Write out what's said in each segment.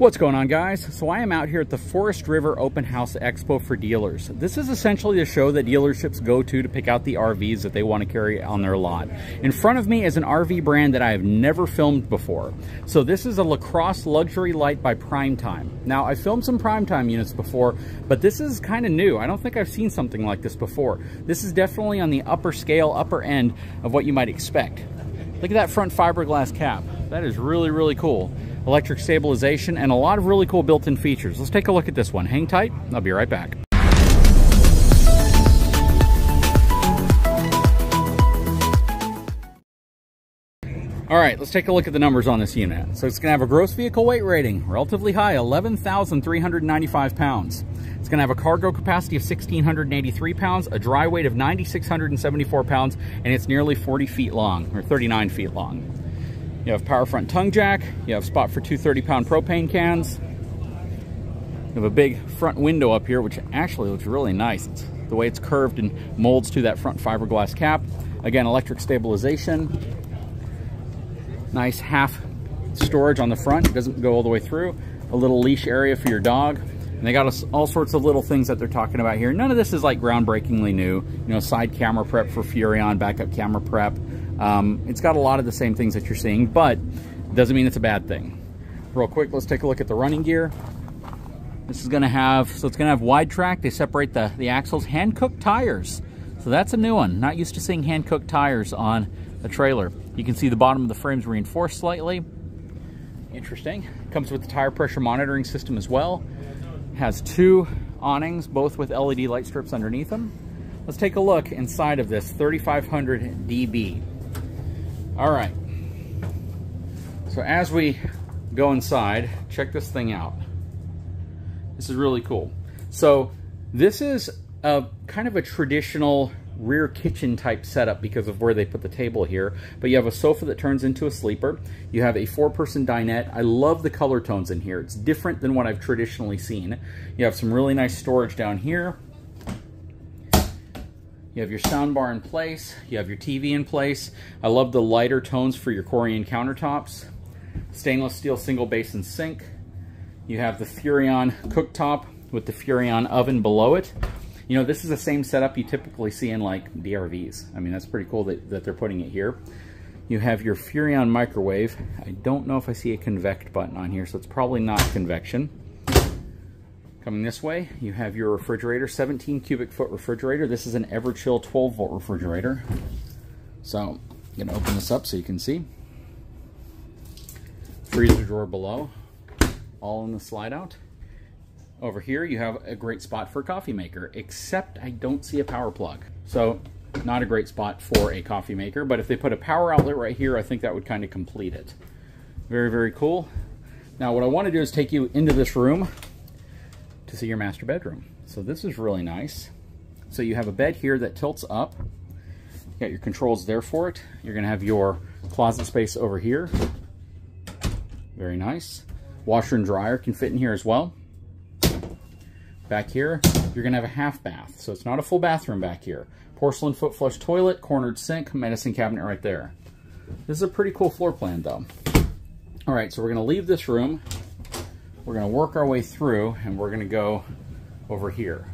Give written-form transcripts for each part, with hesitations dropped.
What's going on, guys? So I am out here at the Forest River Open House Expo for dealers. This is essentially a show that dealerships go to pick out the RVs that they want to carry on their lot. In front of me is an RV brand that I have never filmed before. So this is a Lacrosse Luxury Light by Primetime. Now, I filmed some Primetime units before, but this is kind of new. I don't think I've seen something like this before. This is definitely on the upper scale, upper end of what you might expect. Look at that front fiberglass cap. That is really, really cool. Electric stabilization, and a lot of really cool built-in features. Let's take a look at this one. Hang tight, I'll be right back. All right, let's take a look at the numbers on this unit. So it's gonna have a gross vehicle weight rating, relatively high, 11,395 pounds. It's gonna have a cargo capacity of 1,683 pounds, a dry weight of 9,674 pounds, and it's nearly 40 feet long, or 39 feet long. You have power front tongue jack. You have spot for two 30-pound propane cans. You have a big front window up here, which actually looks really nice. It's the way it's curved and molds to that front fiberglass cap. Again, electric stabilization. Nice half storage on the front. It doesn't go all the way through. A little leash area for your dog. And they got all sorts of little things that they're talking about here. None of this is like groundbreakingly new. You know, side camera prep for Furrion, backup camera prep. It's got a lot of the same things that you're seeing, but it doesn't mean it's a bad thing. Real quick, let's take a look at the running gear. This is going to have, so it's going to have wide track. They separate the axles, hand-cooked tires. So that's a new one. Not used to seeing hand-cooked tires on a trailer. You can see the bottom of the frame's reinforced slightly. Interesting. Comes with the tire pressure monitoring system as well. Has two awnings, both with LED light strips underneath them. Let's take a look inside of this 3500 DB. All right, so as we go inside, check this thing out. This is really cool. So this is a kind of a traditional rear kitchen type setup because of where they put the table here, but you have a sofa that turns into a sleeper. You have a 4-person dinette. I love the color tones in here. It's different than what I've traditionally seen. You have some really nice storage down here. You have your sound bar in place. You have your TV in place. I love the lighter tones for your Corian countertops. Stainless steel single basin sink. You have the Furrion cooktop with the Furrion oven below it. You know, this is the same setup you typically see in like DRVs. I mean, that's pretty cool that they're putting it here. You have your Furrion microwave. I don't know if I see a convect button on here, so it's probably not convection. Coming this way, you have your refrigerator, 17 cubic foot refrigerator. This is an Everchill 12-volt refrigerator. So I'm gonna open this up so you can see. Freezer drawer below, all in the slide out. Over here, you have a great spot for a coffee maker, except I don't see a power plug. So not a great spot for a coffee maker, but if they put a power outlet right here, I think that would kind of complete it. Very, very cool. Now what I want to do is take you into this room to see your master bedroom. So this is really nice. So you have a bed here that tilts up. You got your controls there for it. You're gonna have your closet space over here. Very nice. Washer and dryer can fit in here as well. Back here, you're gonna have a half bath. So it's not a full bathroom back here. Porcelain foot flush toilet, cornered sink, medicine cabinet right there. This is a pretty cool floor plan though. All right, so we're gonna leave this room. We're going to work our way through, and we're going to go over here.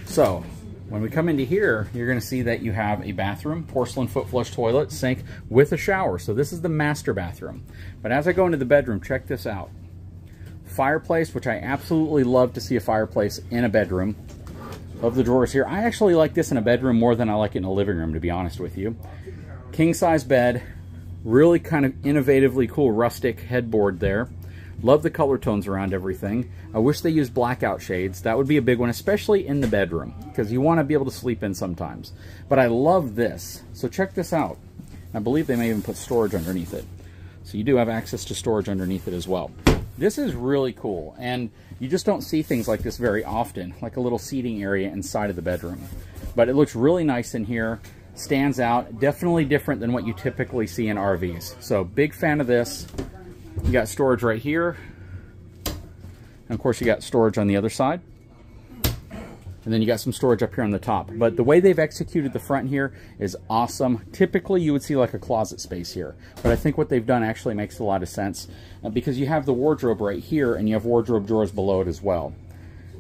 So when we come into here, you're going to see that you have a bathroom, porcelain foot flush toilet, sink with a shower. So this is the master bathroom. But as I go into the bedroom, check this out. Fireplace, which I absolutely love to see a fireplace in a bedroom. Love the drawers here. I actually like this in a bedroom more than I like it in a living room, to be honest with you. King size bed. Really kind of innovatively cool rustic headboard there. Love the color tones around everything. I wish they used blackout shades. That would be a big one, especially in the bedroom, because you want to be able to sleep in sometimes. But I love this. So check this out. I believe they may even put storage underneath it. So you do have access to storage underneath it as well. This is really cool, and you just don't see things like this very often, like a little seating area inside of the bedroom. But it looks really nice in here. Stands out, definitely different than what you typically see in RVs. So big fan of this. You got storage right here. And of course you got storage on the other side. And then you got some storage up here on the top. But the way they've executed the front here is awesome. Typically, you would see like a closet space here. But I think what they've done actually makes a lot of sense because you have the wardrobe right here and you have wardrobe drawers below it as well.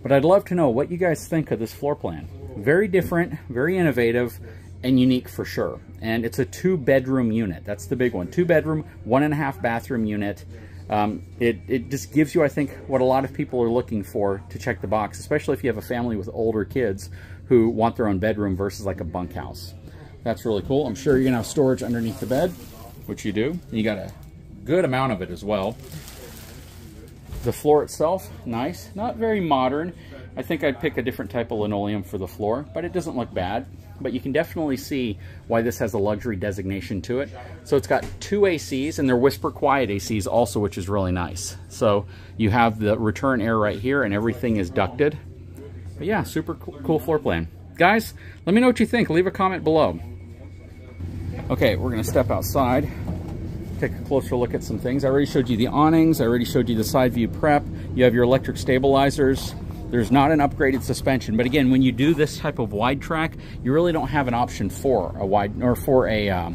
But I'd love to know what you guys think of this floor plan. Very different, very innovative, and unique for sure. And it's a 2-bedroom unit. That's the big one. 2-bedroom, 1.5 bathroom unit. It just gives you, I think, what a lot of people are looking for to check the box, especially if you have a family with older kids who want their own bedroom versus like a bunkhouse. That's really cool. I'm sure you're gonna have storage underneath the bed, which you do. And you got a good amount of it as well. The floor itself, nice. Not very modern. I think I'd pick a different type of linoleum for the floor, but it doesn't look bad. But you can definitely see why this has a luxury designation to it. So it's got 2 ACs, and they're whisper quiet ACs also, which is really nice. So you have the return air right here, and everything is ducted. But yeah, super cool floor plan. Guys, let me know what you think. Leave a comment below. Okay, we're gonna step outside, take a closer look at some things. I already showed you the awnings. I already showed you the side view prep. You have your electric stabilizers. There's not an upgraded suspension, but again, when you do this type of wide track, you really don't have an option for a wide, or for a,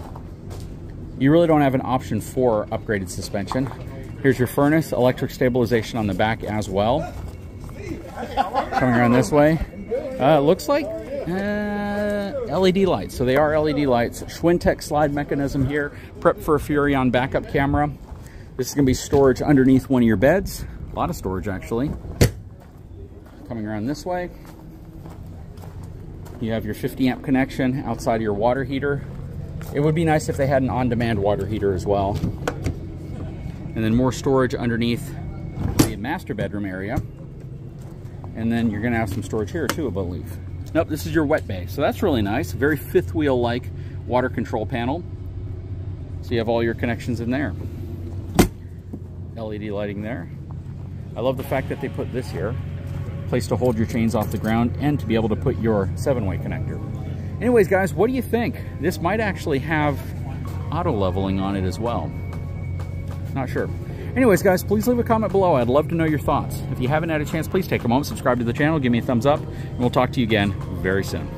you really don't have an option for upgraded suspension. Here's your furnace, electric stabilization on the back as well. Coming around this way, it looks like LED lights. So they are LED lights. Schwintek slide mechanism here, prep for a Furrion backup camera. This is gonna be storage underneath one of your beds. A lot of storage actually. Coming around this way, you have your 50 amp connection outside of your water heater. It would be nice if they had an on-demand water heater as well. And then more storage underneath the master bedroom area. And then you're gonna have some storage here too, I believe. Nope, this is your wet bay. So that's really nice. Very fifth wheel-like water control panel. So you have all your connections in there. LED lighting there. I love the fact that they put this here. Place to hold your chains off the ground and to be able to put your 7-way connector. Anyways, guys, what do you think? This might actually have auto leveling on it as well. Not sure. Anyways, guys, please leave a comment below. I'd love to know your thoughts. If you haven't had a chance, please take a moment, subscribe to the channel, give me a thumbs up, and we'll talk to you again very soon.